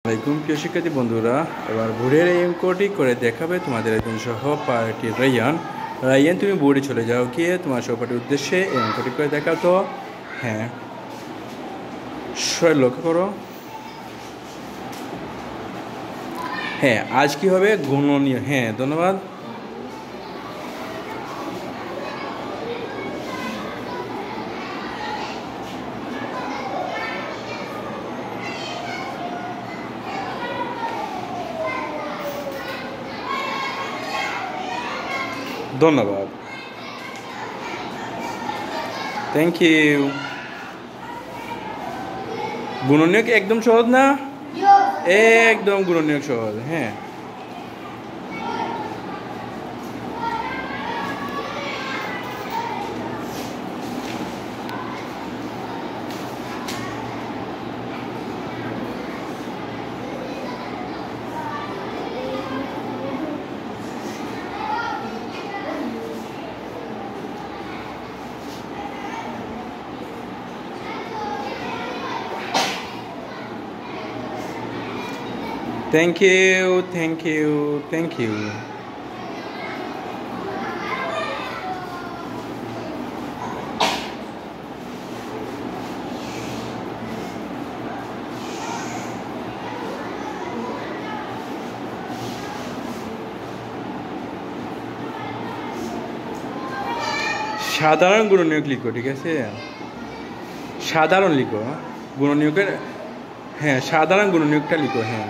আসসালামাইকুম প্রিয় শিক্ষার্থী বন্ধুরা, এবার বোর্ডের এই অঙ্কটি করে দেখাবে তোমাদের একজন সহপাঠী রাইয়ান। রাইয়ান, তুমি বোর্ডে চলে যাও, গিয়ে তোমার সহপাঠীর উদ্দেশ্যে এই অঙ্কটি করে দেখাও তো। হ্যাঁ, সবাই লক্ষ্য করো। হ্যাঁ, আজ কি হবে? গুণনীয়। হ্যাঁ, ধন্যবাদ। ধন্যবাদ, থ্যাংক ইউ। গুণনীয়ক একদম সহজ না? একদম গুণনীয়ক সহজ। হ্যাঁ, thank you, thank you, thank you. সাধারণ গুণনীয়ক লিখো, ঠিক আছে? সাধারণ লিখো গুণনীয়কের। হ্যাঁ, সাধারণ গুণনীয়কটা লিখো। হ্যাঁ,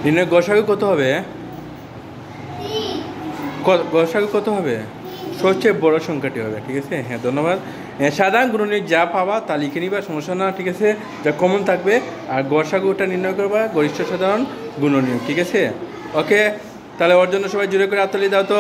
নির্ণয় গসাগু কত হবে? গসাগু কত হবে? সবচেয়ে বড় সংখ্যাটি হবে, ঠিক আছে? হ্যাঁ, ধন্যবাদ। সাধারণ গুণনীয়ক যা পাবা তা লিখে নিবা, সমস্যা না, ঠিক আছে? যা কমন থাকবে। আর গসাগুটা নির্ণয় করবা গরিষ্ঠ সাধারণ গুণনীয়ক, ঠিক আছে? ওকে, তাহলে ওর জন্য সবাই জোরে করে হাততালি দাও তো।